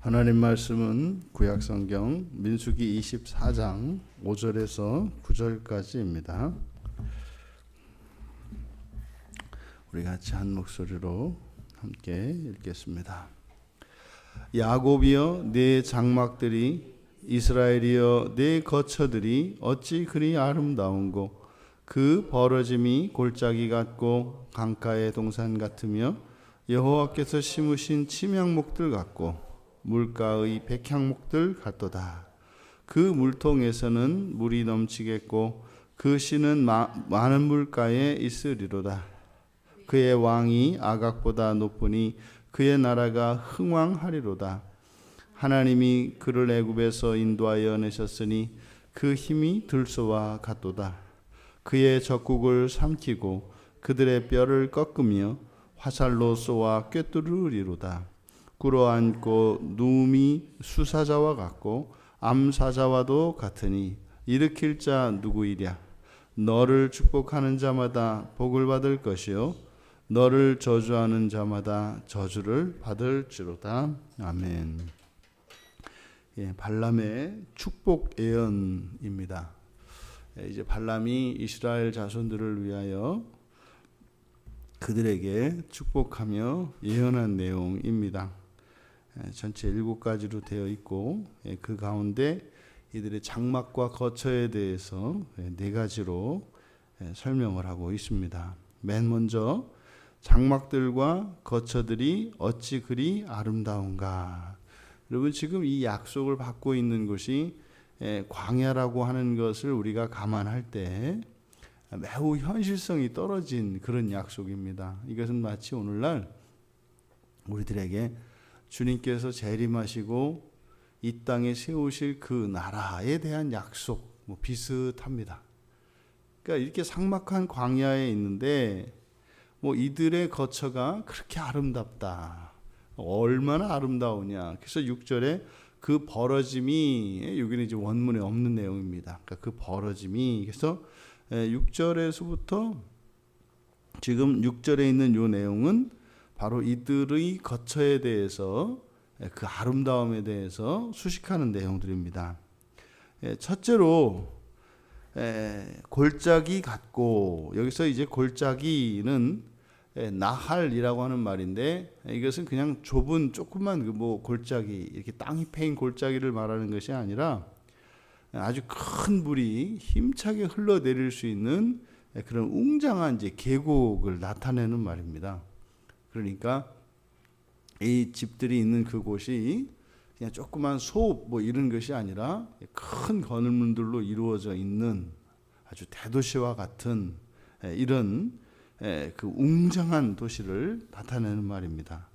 하나님 말씀은 구약성경 민수기 24장 5절에서 9절까지입니다. 우리 같이 한 목소리로 함께 읽겠습니다. 야곱이여 내 장막들이, 이스라엘이여 내 거처들이 어찌 그리 아름다운고, 그 벌어짐이 골짜기 같고 강가의 동산 같으며 여호와께서 심으신 침향목들 같고 물가의 백향목들 같도다. 그 물통에서는 물이 넘치겠고 그 씨는 많은 물가에 있으리로다. 그의 왕이 아각보다 높으니 그의 나라가 흥왕하리로다. 하나님이 그를 애굽에서 인도하여 내셨으니 그 힘이 들소와 같도다. 그의 적국을 삼키고 그들의 뼈를 꺾으며 화살로 쏘아 꿰뚫으리로다. 꿇어앉고 누움이 수사자와 같고 암사자와도 같으니 일으킬 자 누구이랴. 너를 축복하는 자마다 복을 받을 것이요 너를 저주하는 자마다 저주를 받을지로다. 아멘. 발람의 축복 예언입니다. 이제 발람이 이스라엘 자손들을 위하여 그들에게 축복하며 예언한 내용입니다. 전체 7가지로 되어 있고 그 가운데 이들의 장막과 거처에 대해서 4가지로 설명을 하고 있습니다. 맨 먼저 장막들과 거처들이 어찌 그리 아름다운가. 여러분, 지금 이 약속을 받고 있는 곳이 광야라고 하는 것을 우리가 감안할 때 매우 현실성이 떨어진 그런 약속입니다. 이것은 마치 오늘날 우리들에게 주님께서 재림하시고 이 땅에 세우실 그 나라에 대한 약속 비슷합니다. 그러니까 이렇게 삭막한 광야에 있는데 이들의 거처가 그렇게 아름답다. 얼마나 아름다우냐. 그래서 6절에 그 벌어짐이, 여기는 이제 원문에 없는 내용입니다. 그러니까 그 벌어짐이, 그래서 6절에서부터 지금 6절에 있는 이 내용은 바로 이들의 거처에 대해서, 그 아름다움에 대해서 수식하는 내용들입니다. 첫째로 골짜기 같고, 여기서 이제 골짜기는 나할이라고 하는 말인데, 이것은 그냥 좁은 조그만 골짜기, 이렇게 땅이 패인 골짜기를 말하는 것이 아니라 아주 큰 물이 힘차게 흘러내릴 수 있는 그런 웅장한 이제 계곡을 나타내는 말입니다. 그러니까 이 집들이 있는 그곳이 그냥 조그만 소 이런 것이 아니라 큰 건물들로 이루어져 있는 아주 대도시와 같은 이런 그 웅장한 도시를 나타내는 말입니다.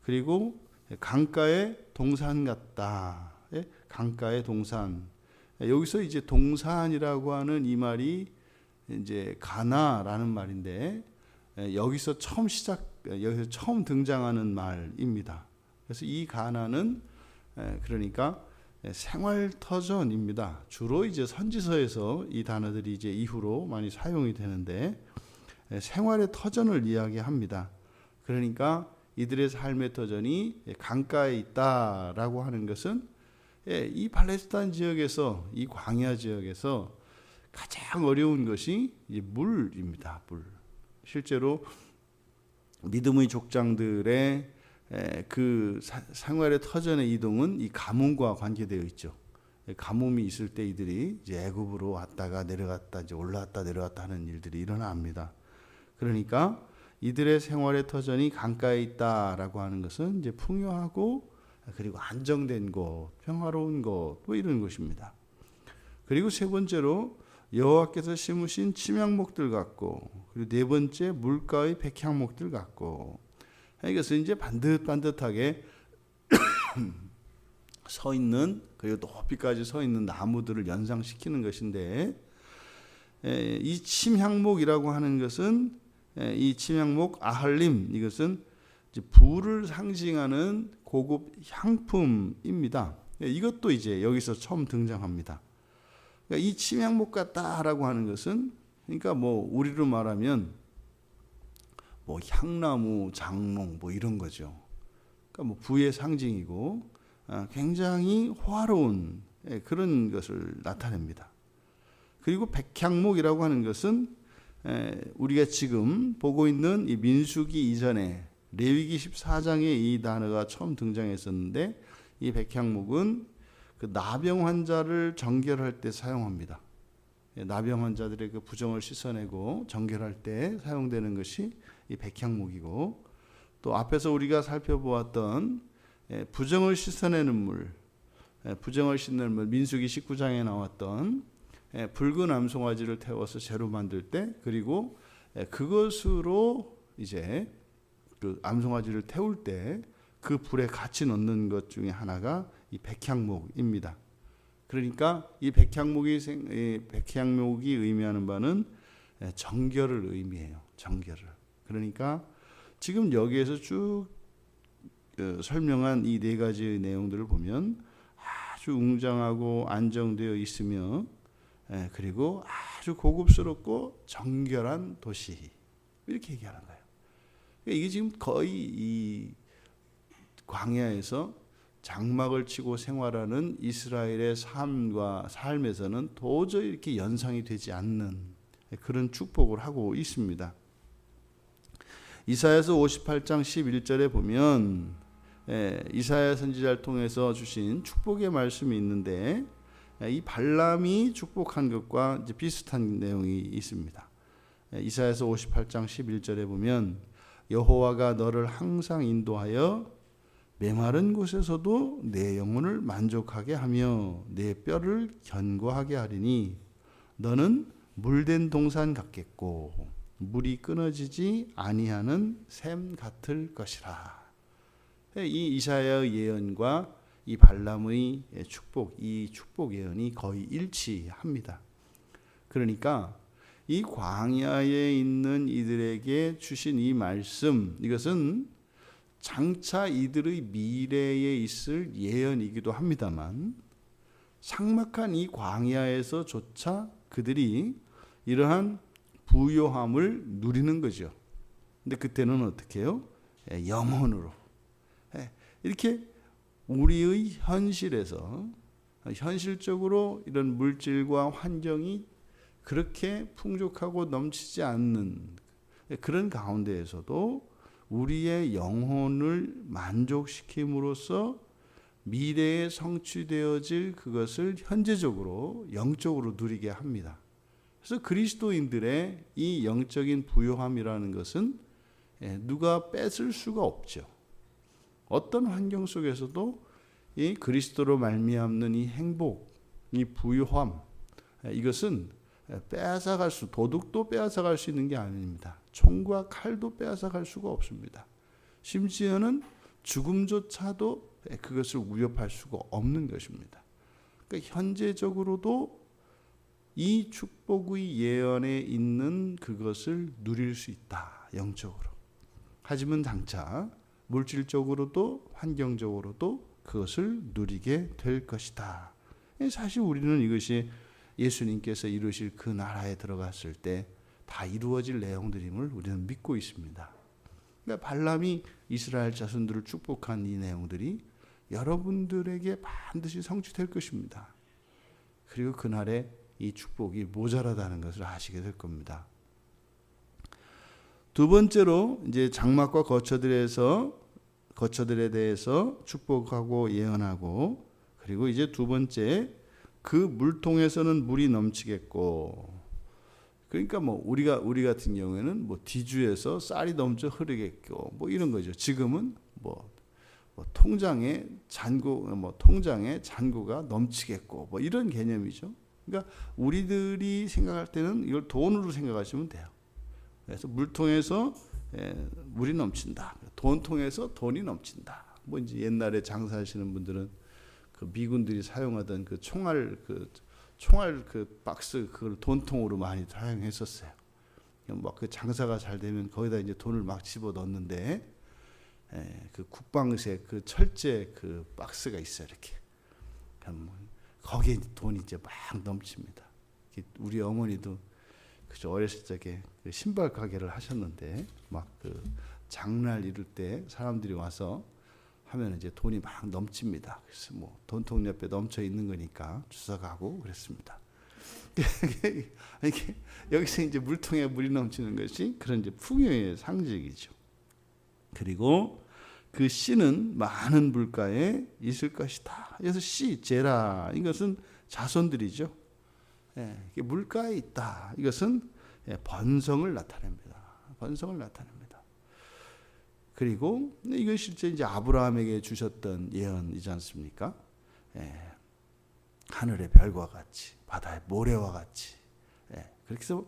그리고 강가의 동산 같다. 강가의 동산. 여기서 이제 동산이라고 하는 이 말이 이제 가나라는 말인데, 여기서 처음 등장하는 말입니다. 그래서 이 가나는 그러니까 생활터전입니다. 주로 이제 선지서에서 이 단어들이 이제 이후로 많이 사용이 되는데, 생활의 터전을 이야기합니다. 그러니까 이들의 삶의 터전이 강가에 있다라고 하는 것은 이 팔레스타인 지역에서, 이 광야 지역에서 가장 어려운 것이 물입니다. 물. 실제로 믿음의 족장들의 그 생활의 터전의 이동은 이 가뭄과 관계되어 있죠. 가뭄이 있을 때 이들이 이제 애굽으로 왔다가 내려갔다, 이제 올라왔다 내려왔다 하는 일들이 일어납니다. 그러니까 이들의 생활의 터전이 강가에 있다라고 하는 것은 이제 풍요하고 그리고 안정된 곳, 평화로운 곳, 이런 것입니다. 그리고 세 번째로 여호와께서 심으신 침향목들 같고, 그리고 네 번째 물가의 백향목들 같고, 이것은 이제 반듯반듯하게 서 있는, 그리고 높이까지 서 있는 나무들을 연상시키는 것인데, 이 침향목이라고 하는 것은, 이 침향목 아할림, 이것은 이제 부를 상징하는 고급 향품입니다. 이것도 이제 여기서 처음 등장합니다. 그러니까 이 침향목 같다라고 하는 것은, 그러니까 우리로 말하면 향나무, 장롱 이런 거죠. 그러니까 부의 상징이고, 굉장히 호화로운 그런 것을 나타냅니다. 그리고 백향목이라고 하는 것은 우리가 지금 보고 있는 이 민수기 이전에 레위기 14장에 이 단어가 처음 등장했었는데, 이 백향목은 그 나병 환자를 정결할 때 사용합니다. 나병 환자들의 그 부정을 씻어내고 정결할 때 사용되는 것이 이 백향목이고, 또 앞에서 우리가 살펴보았던 부정을 씻어내는 물, 부정을 씻는 물, 민수기 19장에 나왔던 붉은 암송아지를 태워서 재로 만들 때, 그리고 그것으로 이제 그 암송아지를 태울 때 그 불에 같이 넣는 것 중에 하나가 이 백향목입니다. 그러니까 이 백향목이 의미하는 바는 정결을 의미해요. 정결을. 그러니까 지금 여기에서 쭉 설명한 이 네 가지의 내용들을 보면 아주 웅장하고 안정되어 있으며, 그리고 아주 고급스럽고 정결한 도시, 이렇게 얘기하는 거예요. 그러니까 이게 지금 거의 이 광야에서 장막을 치고 생활하는 이스라엘의 삶에서는 도저히 이렇게 연상이 되지 않는 그런 축복을 하고 있습니다. 이사야서 58장 11절에 보면 이사야 선지자를 통해서 주신 축복의 말씀이 있는데, 이 발람이 축복한 것과 이제 비슷한 내용이 있습니다. 이사야서 58장 11절에 보면 여호와가 너를 항상 인도하여 메마른 곳에서도 내 영혼을 만족하게 하며 내 뼈를 견고하게 하리니 너는 물된 동산 같겠고 물이 끊어지지 아니하는 샘 같을 것이라. 이 이사야의 예언과 이 발람의 축복, 이 축복 예언이 거의 일치합니다. 그러니까 이 광야에 있는 이들에게 주신 이 말씀, 이것은 장차 이들의 미래에 있을 예언이기도 합니다만, 삭막한 이 광야에서조차 그들이 이러한 부요함을 누리는 거죠. 근데 그때는 어떻게 해요? 영혼으로. 이렇게 우리의 현실에서 현실적으로 이런 물질과 환경이 그렇게 풍족하고 넘치지 않는 그런 가운데에서도 우리의 영혼을 만족시킴으로써 미래에 성취되어질 그것을 현재적으로 영적으로 누리게 합니다. 그래서 그리스도인들의 이 영적인 부요함이라는 것은 누가 뺏을 수가 없죠. 어떤 환경 속에서도 이 그리스도로 말미암는 이 행복, 이 부요함, 이것은 도둑도 빼앗아갈 수 있는 게 아닙니다. 총과 칼도 빼앗아갈 수가 없습니다. 심지어는 죽음조차도 그것을 위협할 수가 없는 것입니다. 그러니까 현재적으로도 이 축복의 예언에 있는 그것을 누릴 수 있다, 영적으로. 하지만 장차 물질적으로도 환경적으로도 그것을 누리게 될 것이다. 사실 우리는 이것이 예수님께서 이루실 그 나라에 들어갔을 때 다 이루어질 내용들임을 우리는 믿고 있습니다. 그러니까 발람이 이스라엘 자손들을 축복한 이 내용들이 여러분들에게 반드시 성취될 것입니다. 그리고 그날에 이 축복이 모자라다는 것을 아시게 될 겁니다. 두 번째로 이제 장막과 거처들에 대해서 축복하고 예언하고, 그리고 이제 두 번째, 그 물통에서는 물이 넘치겠고, 그러니까 뭐 우리 같은 경우에는 뭐 뒤주에서 쌀이 넘쳐 흐르겠고 뭐 이런 거죠. 지금은 뭐 통장에 잔고가 넘치겠고 뭐 이런 개념이죠. 그러니까 우리들이 생각할 때는 이걸 돈으로 생각하시면 돼요. 그래서 물통에서 물이 넘친다. 돈통에서 돈이 넘친다. 뭐 이제 옛날에 장사하시는 분들은 그 미군들이 사용하던 그 총알 그 박스 그걸 돈통으로 많이 사용했었어요. 막 그 장사가 잘 되면 거기다 이제 돈을 막 집어 넣는데, 그 국방색 그 철제 그 박스가 있어요. 이렇게 거기에 돈이 이제 막 넘칩니다. 우리 어머니도 그저 어렸을 적에 그 신발 가게를 하셨는데 막 그 장날 이룰 때 사람들이 와서 하면 이제 돈이 막 넘칩니다. 그래서 뭐 돈통 옆에 넘쳐 있는 거니까 주워가고 그랬습니다. 이게 여기서 이제 물통에 물이 넘치는 것이 그런 이제 풍요의 상징이죠. 그리고 그 씨는 많은 물가에 있을 것이다. 그래서 씨, 제라, 이것은 자손들이죠. 물가에 있다. 이것은 번성을 나타냅니다. 번성을 나타냅니다. 그리고 이건 실제 이제 아브라함에게 주셨던 예언이지 않습니까? 하늘의 별과 같이, 바다의 모래와 같이, 그렇게 해서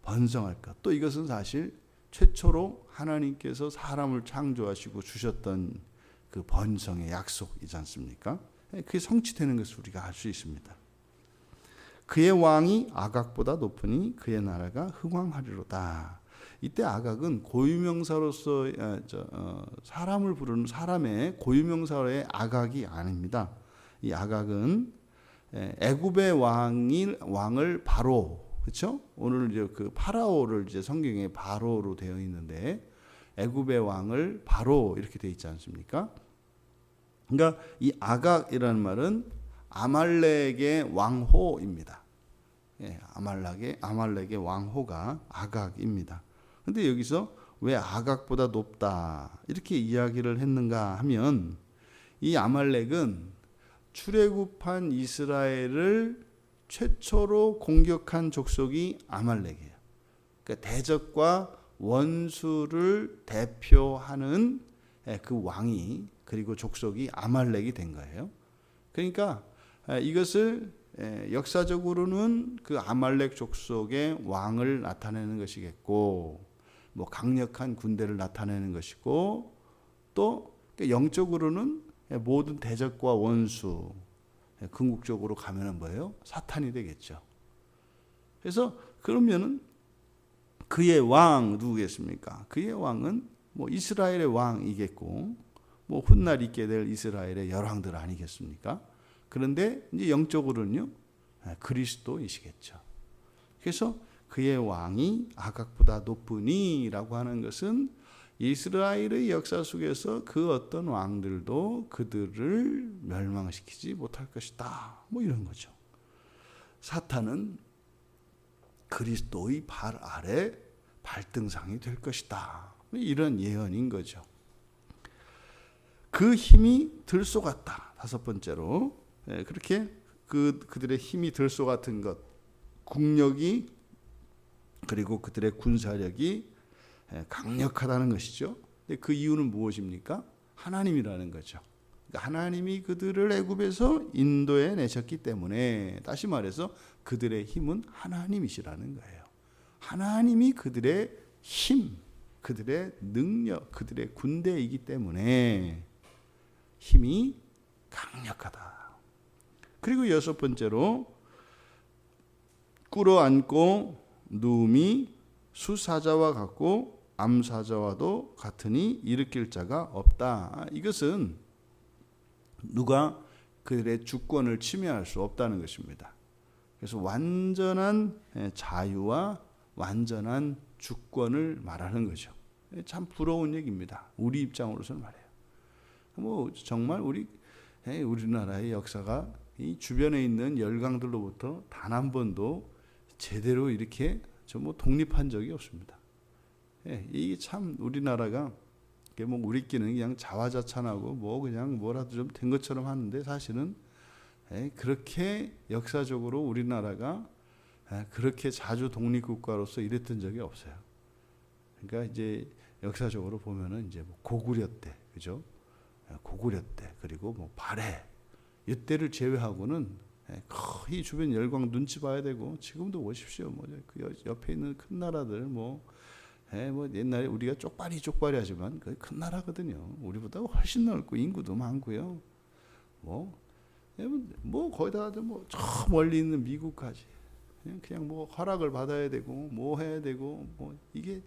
번성할 것. 또 이것은 사실 최초로 하나님께서 사람을 창조하시고 주셨던 그 번성의 약속이지 않습니까? 그게 성취되는 것을 우리가 알 수 있습니다. 그의 왕이 아각보다 높으니 그의 나라가 흥왕하리로다. 이때 아각은 고유명사로서 사람을 부르는 사람의 고유명사의 아각이 아닙니다. 이 아각은 애굽의 왕을 바로, 그렇죠? 오늘 이제 그 파라오를 이제 성경에 바로로 되어 있는데 애굽의 왕을 바로 이렇게 되어 있지 않습니까? 그러니까 이 아각이라는 말은 아말렉의 왕호입니다. 아말렉의 왕호가 아각입니다. 근데 여기서 왜 아각보다 높다 이렇게 이야기를 했는가 하면 이 아말렉은 출애굽한 이스라엘을 최초로 공격한 족속이 아말렉이에요. 그러니까 대적과 원수를 대표하는 그 왕이 그리고 족속이 아말렉이 된 거예요. 그러니까 이것을 역사적으로는 그 아말렉 족속의 왕을 나타내는 것이겠고, 뭐 강력한 군대를 나타내는 것이고, 또 영적으로는 모든 대적과 원수, 궁극적으로 가면은 뭐예요? 사탄이 되겠죠. 그래서 그러면은 그의 왕 누구겠습니까? 그의 왕은 뭐 이스라엘의 왕이겠고, 뭐 훗날 있게 될 이스라엘의 열왕들 아니겠습니까? 그런데 이제 영적으로는요, 그리스도이시겠죠. 그래서 그의 왕이 아각보다 높으니라고 하는 것은 이스라엘의 역사 속에서 그 어떤 왕들도 그들을 멸망시키지 못할 것이다. 뭐 이런 거죠. 사탄은 그리스도의 발 아래 발등상이 될 것이다. 이런 예언인 거죠. 그 힘이 들쏘같다. 다섯 번째로 그렇게 그들의 힘이 들소 같은 것, 국력이 그리고 그들의 군사력이 강력하다는 것이죠. 근데 그 이유는 무엇입니까? 하나님이라는 거죠. 그러니까 하나님이 그들을 애굽에서 인도해 내셨기 때문에, 다시 말해서 그들의 힘은 하나님이시라는 거예요. 하나님이 그들의 힘, 그들의 능력, 그들의 군대이기 때문에 힘이 강력하다. 그리고 여섯 번째로 꿇어앉고 누움이 수사자와 같고 암사자와도 같으니 일으킬 자가 없다. 이것은 누가 그들의 주권을 침해할 수 없다는 것입니다. 그래서 완전한 자유와 완전한 주권을 말하는 거죠. 참 부러운 얘기입니다. 우리 입장으로서는 말이에요. 뭐 정말 우리나라의 역사가 이 주변에 있는 열강들로부터 단 한 번도 제대로 이렇게 뭐 독립한 적이 없습니다. 이게 참 우리나라가 뭐 우리끼리는 그냥 자화자찬하고 뭐 그냥 뭐라도 좀 된 것처럼 하는데, 사실은 그렇게 역사적으로 우리나라가 그렇게 자주 독립국가로서 이랬던 적이 없어요. 그러니까 이제 역사적으로 보면은 이제 뭐 고구려 때, 그죠? 고구려 때, 그리고 뭐 발해 이때를 제외하고는 거의 주변 열강 눈치 봐야 되고, 지금도 보십시오. 뭐 그 옆에 있는 큰 나라들 뭐 옛날에 우리가 쪽발이 하지만 그 큰 나라거든요. 우리보다 훨씬 넓고 인구도 많고요. 뭐 거기다가 뭐 저 멀리 있는 미국까지 그냥 뭐 허락을 받아야 되고 뭐 해야 되고, 뭐 이게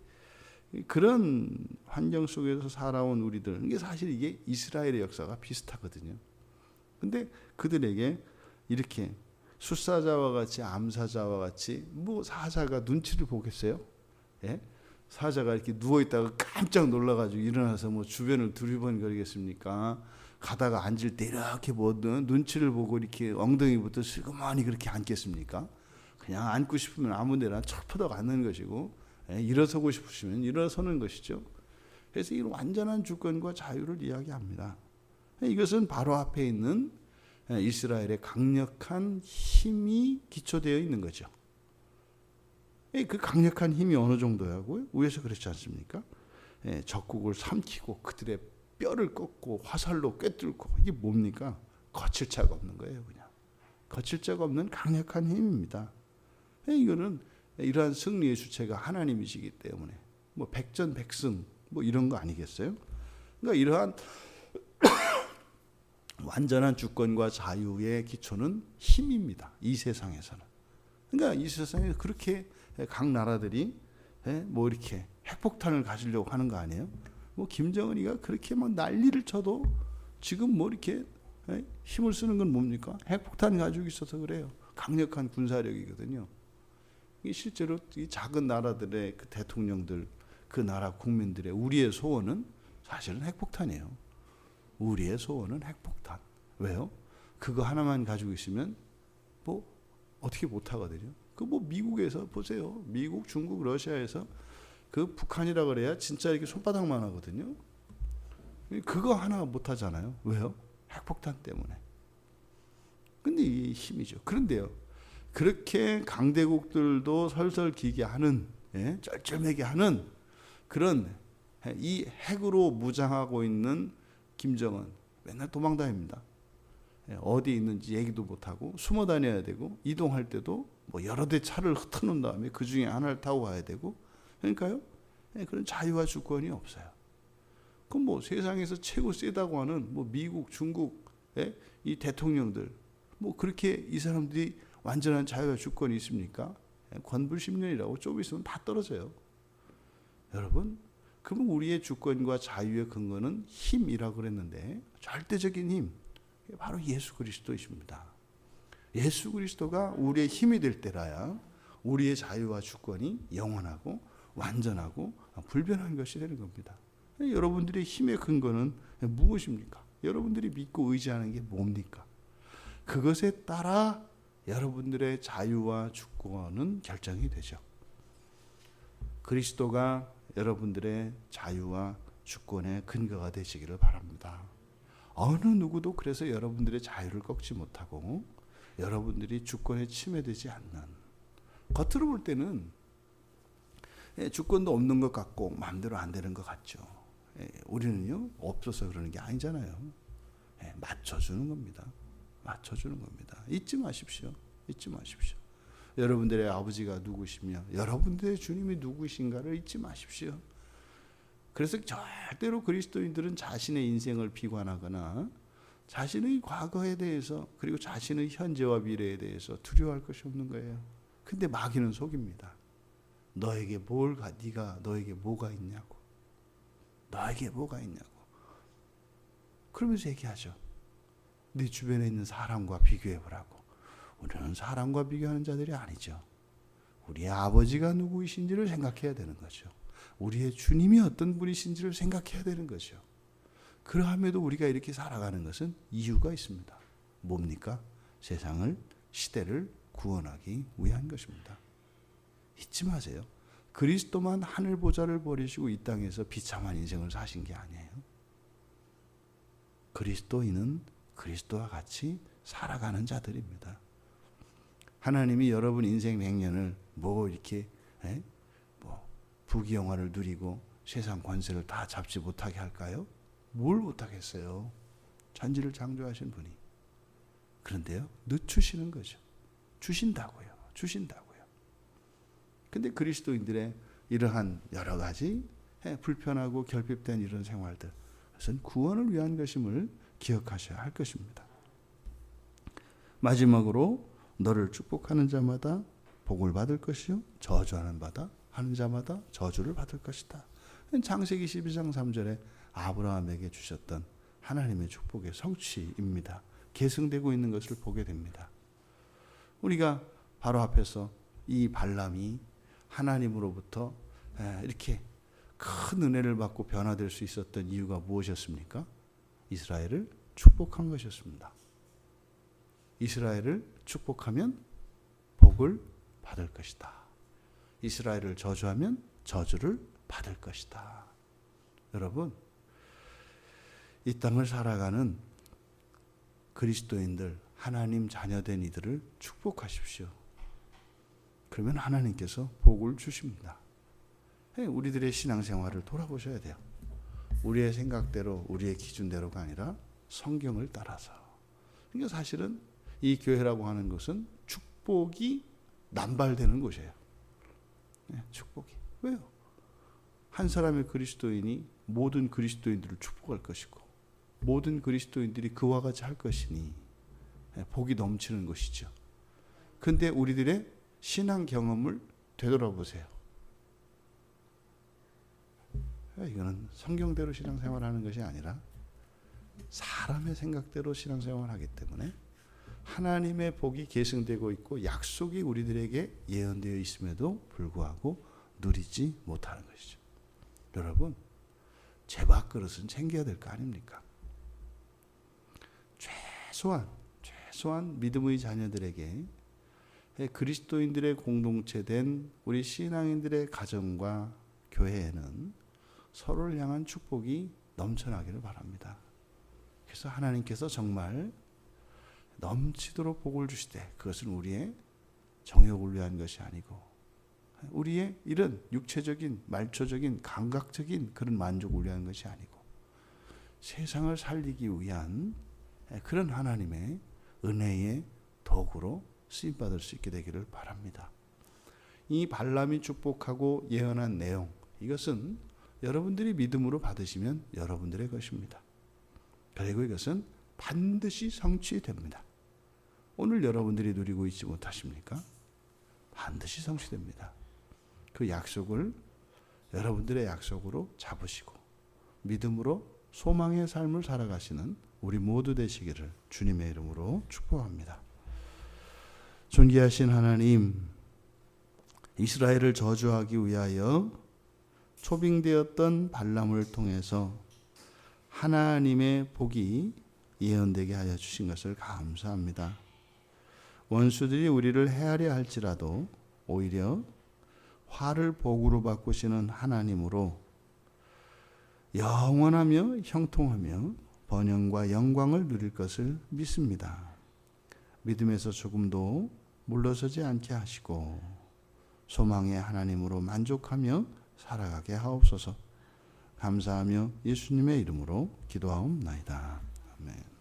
그런 환경 속에서 살아온 우리들, 이게 사실 이게 이스라엘의 역사가 비슷하거든요. 근데 그들에게 이렇게 숫사자와 같이 암사자와 같이, 뭐 사자가 눈치를 보겠어요? 사자가 이렇게 누워 있다가 깜짝 놀라가지고 일어나서 뭐 주변을 두리번거리겠습니까? 가다가 앉을 때 이렇게 뭐든 눈치를 보고 이렇게 엉덩이부터 슬그머니 그렇게 앉겠습니까? 그냥 앉고 싶으면 아무 데나 철퍼덕 앉는 것이고, 일어서고 싶으시면 일어서는 것이죠. 그래서 이 완전한 주권과 자유를 이야기합니다. 이것은 바로 앞에 있는 이스라엘의 강력한 힘이 기초되어 있는 거죠. 그 강력한 힘이 어느 정도냐고요? 위에서 그렇지 않습니까? 적국을 삼키고 그들의 뼈를 꺾고 화살로 꿰뚫고, 이게 뭡니까? 거칠 자가 없는 거예요. 그냥 거칠 자가 없는 강력한 힘입니다. 이거는 이러한 승리의 주체가 하나님이시기 때문에 뭐 백전백승 뭐 이런 거 아니겠어요? 그러니까 이러한 완전한 주권과 자유의 기초는 힘입니다. 이 세상에서는. 그러니까 이 세상에 그렇게 각 나라들이 뭐 이렇게 핵폭탄을 가지려고 하는 거 아니에요? 뭐 김정은이가 그렇게 막 난리를 쳐도 지금 뭐 이렇게 힘을 쓰는 건 뭡니까? 핵폭탄 가지고 있어서 그래요. 강력한 군사력이거든요. 이게 실제로 이 작은 나라들의 그 대통령들, 그 나라 국민들의 우리의 소원은 사실은 핵폭탄이에요. 우리의 소원은 핵폭탄. 왜요? 그거 하나만 가지고 있으면 뭐 어떻게 못 하거든요. 그 뭐 미국에서 보세요. 미국, 중국, 러시아에서 그 북한이라 그래야 진짜 이렇게 손바닥만 하거든요. 그거 하나 못 하잖아요. 왜요? 핵폭탄 때문에. 근데 이 힘이죠. 그런데요, 그렇게 강대국들도 설설기게 하는, 쩔쩔매게 하는 그런 이 핵으로 무장하고 있는 김정은 맨날 도망다닙니다. 어디 있는지 얘기도 못하고 숨어 다녀야 되고, 이동할 때도 뭐 여러 대 차를 흩어놓은 다음에 그 중에 하나를 타고 가야 되고, 그러니까요, 그런 자유와 주권이 없어요. 그럼 뭐 세상에서 최고 세다고 하는 뭐 미국, 중국, 이 대통령들, 뭐 그렇게 이 사람들이 완전한 자유와 주권이 있습니까? 권불십년이라고 좀 있으면 다 떨어져요. 여러분, 그럼 우리의 주권과 자유의 근거는 힘이라고 그랬는데, 절대적인 힘, 바로 예수 그리스도이십니다. 예수 그리스도가 우리의 힘이 될 때라야 우리의 자유와 주권이 영원하고 완전하고 불변한 것이 되는 겁니다. 여러분들의 힘의 근거는 무엇입니까? 여러분들이 믿고 의지하는 게 뭡니까? 그것에 따라 여러분들의 자유와 주권은 결정이 되죠. 그리스도가 여러분들의 자유와 주권의 근거가 되시기를 바랍니다. 어느 누구도 그래서 여러분들의 자유를 꺾지 못하고 여러분들이 주권에 침해되지 않는, 겉으로 볼 때는 주권도 없는 것 같고 마음대로 안 되는 것 같죠. 우리는요, 없어서 그러는 게 아니잖아요. 맞춰주는 겁니다. 맞춰주는 겁니다. 잊지 마십시오. 잊지 마십시오. 여러분들의 아버지가 누구시며 여러분들의 주님이 누구신가를 잊지 마십시오. 그래서 절대로 그리스도인들은 자신의 인생을 비관하거나 자신의 과거에 대해서, 그리고 자신의 현재와 미래에 대해서 두려워할 것이 없는 거예요. 근데 마귀는 속입니다. 너에게 네가 너에게 뭐가 있냐고. 너에게 뭐가 있냐고. 그러면서 얘기하죠. 네 주변에 있는 사람과 비교해 보라고. 우리는 사람과 비교하는 자들이 아니죠. 우리의 아버지가 누구이신지를 생각해야 되는 거죠. 우리의 주님이 어떤 분이신지를 생각해야 되는 거죠. 그러함에도 우리가 이렇게 살아가는 것은 이유가 있습니다. 뭡니까? 세상을, 시대를 구원하기 위한 것입니다. 잊지 마세요. 그리스도만 하늘 보좌를 버리시고 이 땅에서 비참한 인생을 사신 게 아니에요. 그리스도인은 그리스도와 같이 살아가는 자들입니다. 하나님이 여러분 인생 100년을 뭐 이렇게 뭐 부귀영화를 누리고 세상 권세를 다 잡지 못하게 할까요? 뭘 못하겠어요. 천지를 창조하신 분이. 그런데요, 늦추시는 거죠. 주신다고요. 주신다고요. 근데 그리스도인들의 이러한 여러 가지 불편하고 결핍된 이런 생활들, 그것은 구원을 위한 것임을 기억하셔야 할 것입니다. 마지막으로 너를 축복하는 자마다 복을 받을 것이요 저주하는 하는 자마다 저주를 받을 것이다. 창세기 12장 3절에 아브라함에게 주셨던 하나님의 축복의 성취입니다. 계승되고 있는 것을 보게 됩니다. 우리가 바로 앞에서 이 발람이 하나님으로부터 이렇게 큰 은혜를 받고 변화될 수 있었던 이유가 무엇이었습니까? 이스라엘을 축복한 것이었습니다. 이스라엘을 축복하면 복을 받을 것이다. 이스라엘을 저주하면 저주를 받을 것이다. 여러분, 이 땅을 살아가는 그리스도인들, 하나님 자녀된 이들을 축복하십시오. 그러면 하나님께서 복을 주십니다. 우리들의 신앙생활을 돌아보셔야 돼요. 우리의 생각대로, 우리의 기준대로가 아니라 성경을 따라서. 그러니까 사실은 이 교회라고 하는 것은 축복이 남발되는 곳이에요. 축복이. 왜요? 한 사람의 그리스도인이 모든 그리스도인들을 축복할 것이고 모든 그리스도인들이 그와 같이 할 것이니 복이 넘치는 것이죠. 그런데 우리들의 신앙 경험을 되돌아보세요. 이거는 성경대로 신앙생활하는 것이 아니라 사람의 생각대로 신앙생활하기 때문에 하나님의 복이 계승되고 있고 약속이 우리들에게 예언되어 있음에도 불구하고 누리지 못하는 것이죠. 여러분, 제 밥그릇은 챙겨야 될 거 아닙니까? 최소한 믿음의 자녀들에게 그리스도인들의 공동체된 우리 신앙인들의 가정과 교회에는 서로를 향한 축복이 넘쳐나기를 바랍니다. 그래서 하나님께서 정말 넘치도록 복을 주시되 그것은 우리의 정욕을 위한 것이 아니고 우리의 이런 육체적인 말초적인 감각적인 그런 만족을 위한 것이 아니고 세상을 살리기 위한 그런 하나님의 은혜의 도구로 쓰임받을 수 있게 되기를 바랍니다. 이 발람이 축복하고 예언한 내용, 이것은 여러분들이 믿음으로 받으시면 여러분들의 것입니다. 그리고 이것은 반드시 성취됩니다. 오늘 여러분들이 누리고 있지 못하십니까? 반드시 성취됩니다. 그 약속을 여러분들의 약속으로 잡으시고 믿음으로 소망의 삶을 살아가시는 우리 모두 되시기를 주님의 이름으로 축복합니다. 존귀하신 하나님, 이스라엘을 저주하기 위하여 초빙되었던 발람을 통해서 하나님의 복이 예언되게 하여 주신 것을 감사합니다. 원수들이 우리를 해하려 할지라도 오히려 화를 복으로 바꾸시는 하나님으로 영원하며 형통하며 번영과 영광을 누릴 것을 믿습니다. 믿음에서 조금도 물러서지 않게 하시고 소망의 하나님으로 만족하며 살아가게 하옵소서. 감사하며 예수님의 이름으로 기도하옵나이다. 아멘.